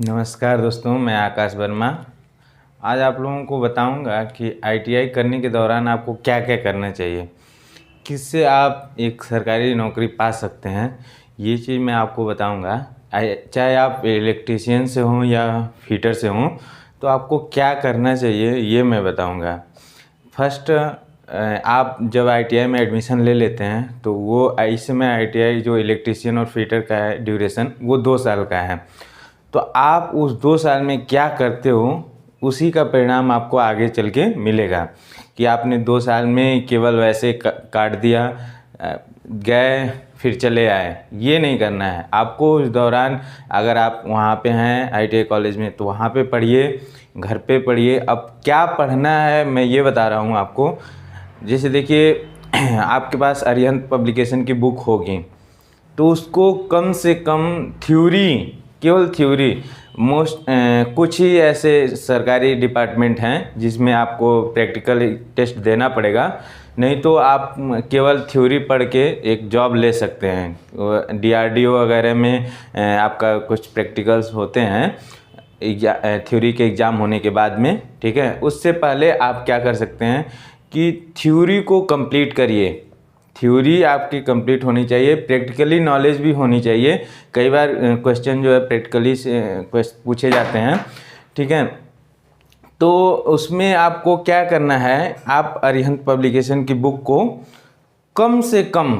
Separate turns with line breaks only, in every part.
नमस्कार दोस्तों, मैं आकाश वर्मा। आज आप लोगों को बताऊंगा कि आईटीआई करने के दौरान आपको क्या क्या करना चाहिए, किससे आप एक सरकारी नौकरी पा सकते हैं। ये चीज़ मैं आपको बताऊंगा। चाहे आप इलेक्ट्रीशियन से हों या फिटर से हों, तो आपको क्या करना चाहिए ये मैं बताऊंगा। फर्स्ट, आप जब आईटीआई में एडमिशन ले लेते हैं तो वो इस समय आईटीआई जो इलेक्ट्रीशियन और फिटर का है ड्यूरेशन वो 2 साल का है। तो आप उस 2 साल में क्या करते हो उसी का परिणाम आपको आगे चल के मिलेगा। कि आपने 2 साल में केवल वैसे काट दिया, गए फिर चले आए, ये नहीं करना है आपको। उस दौरान अगर आप वहाँ पे हैं आईटीआई कॉलेज में तो वहाँ पे पढ़िए, घर पे पढ़िए। अब क्या पढ़ना है मैं ये बता रहा हूँ आपको। जैसे देखिए आपके पास अरिहंत पब्लिकेशन की बुक होगी तो उसको कम से कम थ्योरी, केवल थ्योरी कुछ ही ऐसे सरकारी डिपार्टमेंट हैं जिसमें आपको प्रैक्टिकल टेस्ट देना पड़ेगा। नहीं तो आप केवल थ्योरी पढ़ के एक जॉब ले सकते हैं। डीआरडीओ वगैरह में आपका कुछ प्रैक्टिकल्स होते हैं थ्योरी के एग्ज़ाम होने के बाद में, ठीक है। उससे पहले आप क्या कर सकते हैं कि थ्योरी को कंप्लीट करिए। थ्योरी आपकी कंप्लीट होनी चाहिए, प्रैक्टिकली नॉलेज भी होनी चाहिए। कई बार क्वेश्चन जो है प्रैक्टिकली से पूछे जाते हैं, ठीक है। तो उसमें आपको क्या करना है, आप अरिहंत पब्लिकेशन की बुक को कम से कम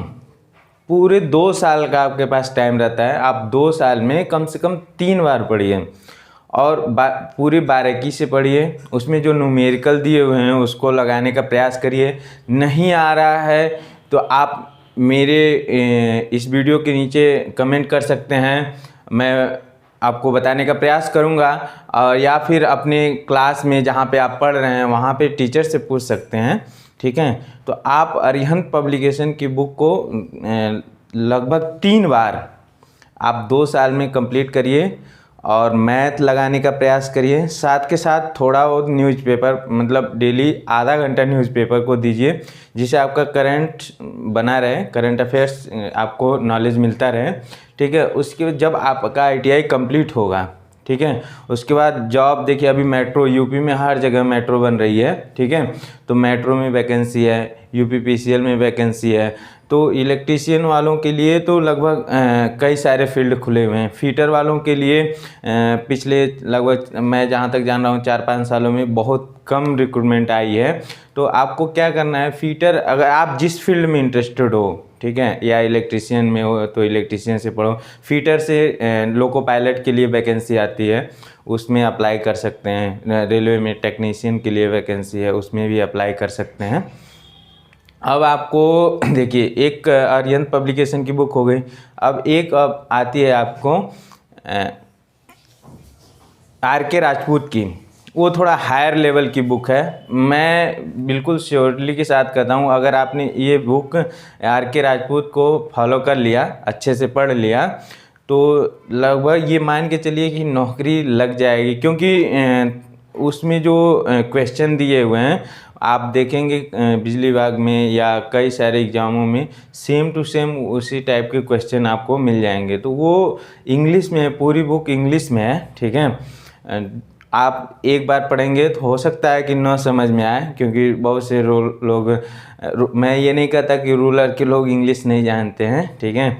पूरे 2 साल का आपके पास टाइम रहता है, आप 2 साल में कम से कम 3 बार पढ़िए और पूरी बारीकी से पढ़िए। उसमें जो न्यूमेरिकल दिए हुए हैं उसको लगाने का प्रयास करिए। नहीं आ रहा है तो आप मेरे इस वीडियो के नीचे कमेंट कर सकते हैं, मैं आपको बताने का प्रयास करूंगा। और या फिर अपने क्लास में जहाँ पे आप पढ़ रहे हैं वहाँ पे टीचर से पूछ सकते हैं, ठीक है। तो आप अरिहंत पब्लिकेशन की बुक को लगभग 3 बार आप 2 साल में कंप्लीट करिए और मैथ लगाने का प्रयास करिए। साथ के साथ थोड़ा बहुत न्यूज़पेपर, मतलब डेली आधा घंटा न्यूज़पेपर को दीजिए, जिससे आपका करंट बना रहे, करंट अफेयर्स आपको नॉलेज मिलता रहे, ठीक है। उसके बाद जब आपका आईटीआई कंप्लीट होगा, ठीक है, उसके बाद जॉब देखिए अभी मेट्रो, यूपी में हर जगह मेट्रो बन रही है, ठीक है। तो मेट्रो में वैकेंसी है, यूपीपीसीएल में वैकेंसी है। तो इलेक्ट्रीशियन वालों के लिए तो लगभग कई सारे फील्ड खुले हुए हैं। फीटर वालों के लिए पिछले लगभग मैं जहाँ तक जान रहा हूँ 4-5 सालों में बहुत कम रिक्रूटमेंट आई है। तो आपको क्या करना है, फीटर अगर आप जिस फील्ड में इंटरेस्टेड हो, ठीक है, या इलेक्ट्रीशियन में हो तो इलेक्ट्रीशियन से पढ़ो। फीटर से लोको पायलट के लिए वैकेंसी आती है, उसमें अप्लाई कर सकते हैं। रेलवे में टेक्नीशियन के लिए वैकेंसी है, उसमें भी अप्लाई कर सकते हैं। अब आपको देखिए एक अरिहंत पब्लिकेशन की बुक हो गई। अब एक अब आती है आपको आर के राजपूत की, वो थोड़ा हायर लेवल की बुक है। मैं बिल्कुल श्योरली के साथ कहता हूँ, अगर आपने ये बुक आर के राजपूत को फॉलो कर लिया, अच्छे से पढ़ लिया, तो लगभग ये मान के चलिए कि नौकरी लग जाएगी। क्योंकि उसमें जो क्वेश्चन दिए हुए हैं आप देखेंगे बिजली विभाग में या कई सारे एग्जामों में सेम टू सेम उसी टाइप के क्वेश्चन आपको मिल जाएंगे। तो वो इंग्लिश में है, पूरी बुक इंग्लिश में है, ठीक है। आप एक बार पढ़ेंगे तो हो सकता है कि न समझ में आए, क्योंकि बहुत से लोग, मैं ये नहीं कहता कि रूरल के लोग इंग्लिश नहीं जानते हैं, ठीक है।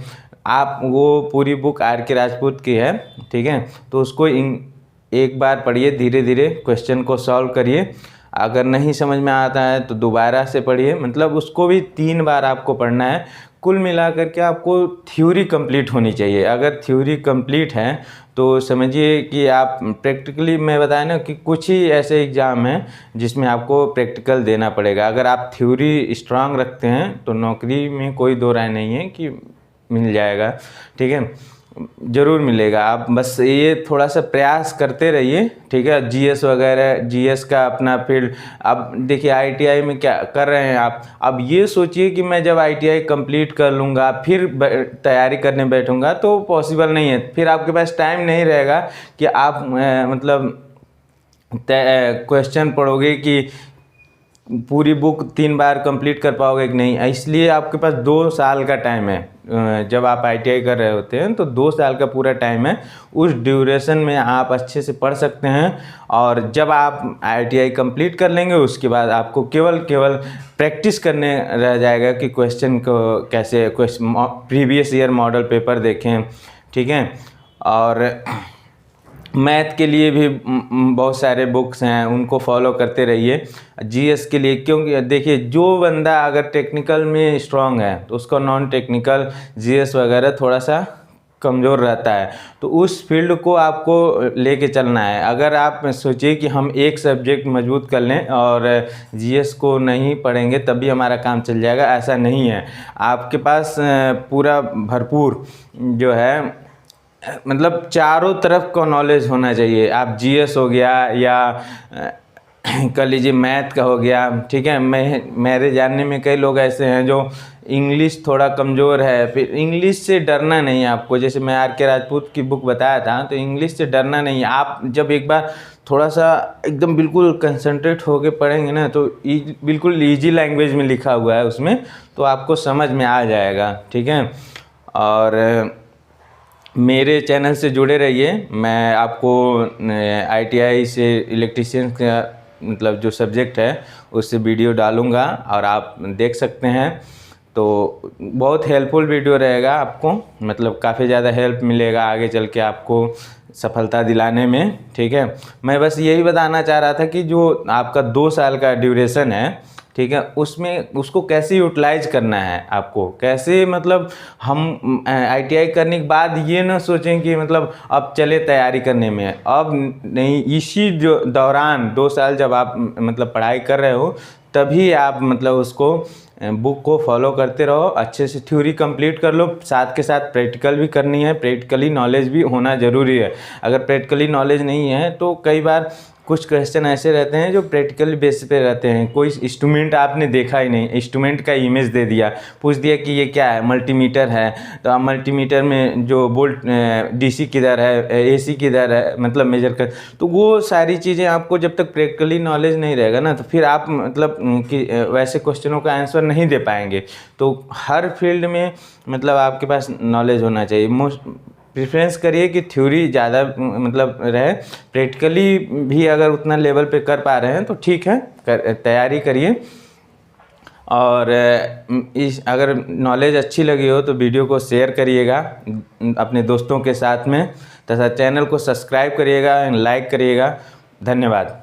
आप वो पूरी बुक आर के राजपूत की है, ठीक है, तो उसको एक बार पढ़िए, धीरे धीरे क्वेश्चन को सॉल्व करिए। अगर नहीं समझ में आता है तो दोबारा से पढ़िए, मतलब उसको भी 3 बार आपको पढ़ना है। कुल मिलाकर के आपको थ्योरी कंप्लीट होनी चाहिए। अगर थ्योरी कंप्लीट है तो समझिए कि आप प्रैक्टिकली, मैं बताया ना कि कुछ ही ऐसे एग्ज़ाम हैं जिसमें आपको प्रैक्टिकल देना पड़ेगा। अगर आप थ्योरी स्ट्रांग रखते हैं तो नौकरी में कोई दो राय नहीं है कि मिल जाएगा, ठीक है, ज़रूर मिलेगा। आप बस ये थोड़ा सा प्रयास करते रहिए, ठीक है। जीएस वगैरह, जीएस का अपना फील्ड। अब देखिए आईटीआई में क्या कर रहे हैं आप, अब ये सोचिए कि मैं जब आईटीआई कंप्लीट कर लूँगा फिर तैयारी करने बैठूँगा, तो पॉसिबल नहीं है। फिर आपके पास टाइम नहीं रहेगा कि आप मतलब क्वेश्चन पढ़ोगे कि पूरी बुक 3 बार कंप्लीट कर पाओगे कि नहीं, इसलिए आपके पास 2 साल का टाइम है। जब आप ITI कर रहे होते हैं तो 2 साल का पूरा टाइम है। उस ड्यूरेशन में आप अच्छे से पढ़ सकते हैं, और जब आप ITI कंप्लीट कर लेंगे उसके बाद आपको केवल प्रैक्टिस करने रह जाएगा कि क्वेश्चन को कैसे प्रीवियस ईयर मॉडल पेपर देखें, ठीक है। और मैथ के लिए भी बहुत सारे बुक्स हैं, उनको फॉलो करते रहिए। GS के लिए, क्योंकि देखिए जो बंदा अगर टेक्निकल में स्ट्रांग है तो उसका नॉन टेक्निकल GS वगैरह थोड़ा सा कमज़ोर रहता है, तो उस फील्ड को आपको लेके चलना है। अगर आप सोचिए कि हम एक सब्जेक्ट मजबूत कर लें और GS को नहीं पढ़ेंगे तभी हमारा काम चल जाएगा, ऐसा नहीं है। आपके पास पूरा भरपूर जो है मतलब चारों तरफ का नॉलेज होना चाहिए। आप GS हो गया या कर लीजिए मैथ का हो गया, ठीक है। मेरे जानने में कई लोग ऐसे हैं जो इंग्लिश थोड़ा कमज़ोर है, फिर इंग्लिश से डरना नहीं है आपको। जैसे मैं RK राजपूत की बुक बताया था, तो इंग्लिश से डरना नहीं है। आप जब एक बार थोड़ा सा एकदम बिल्कुल कंसंट्रेट होके पढ़ेंगे ना, तो बिल्कुल ईजी लैंग्वेज में लिखा हुआ है उसमें, तो आपको समझ में आ जाएगा, ठीक है। और मेरे चैनल से जुड़े रहिए। मैं आपको ITI से इलेक्ट्रीशियन का मतलब जो सब्जेक्ट है उससे वीडियो डालूँगा और आप देख सकते हैं। तो बहुत हेल्पफुल वीडियो रहेगा आपको, मतलब काफ़ी ज़्यादा हेल्प मिलेगा आगे चल के आपको सफलता दिलाने में, ठीक है। मैं बस यही बताना चाह रहा था कि जो आपका 2 साल का ड्यूरेशन है, ठीक है, उसमें उसको कैसे यूटिलाइज करना है आपको, कैसे मतलब हम ITI करने के बाद ये ना सोचें कि मतलब अब चले तैयारी करने में, अब नहीं, इसी जो दौरान 2 साल जब आप मतलब पढ़ाई कर रहे हो तभी आप मतलब उसको बुक को फॉलो करते रहो, अच्छे से थ्योरी कंप्लीट कर लो, साथ के साथ प्रैक्टिकल भी करनी है। प्रैक्टिकली नॉलेज भी होना ज़रूरी है। अगर प्रैक्टिकली नॉलेज नहीं है तो कई बार कुछ क्वेश्चन ऐसे रहते हैं जो प्रैक्टिकल बेस पे रहते हैं। कोई इंस्ट्रूमेंट आपने देखा ही नहीं, इंस्ट्रूमेंट का इमेज दे दिया, पूछ दिया कि ये क्या है, मल्टीमीटर है, तो आप मल्टीमीटर में जो वोल्ट DC किधर है, AC किधर है, मतलब मेजर कर, तो वो सारी चीज़ें आपको जब तक प्रैक्टिकली नॉलेज नहीं रहेगा ना, तो फिर आप मतलब कि वैसे क्वेश्चनों का आंसर नहीं दे पाएंगे। तो हर फील्ड में मतलब आपके पास नॉलेज होना चाहिए। प्रेफरेंस करिए कि थ्योरी ज़्यादा मतलब रहे, प्रैक्टिकली भी अगर उतना लेवल पे कर पा रहे हैं तो ठीक है, तैयारी करिए। और अगर नॉलेज अच्छी लगी हो तो वीडियो को शेयर करिएगा अपने दोस्तों के साथ में, तथा चैनल को सब्सक्राइब करिएगा, लाइक करिएगा। धन्यवाद।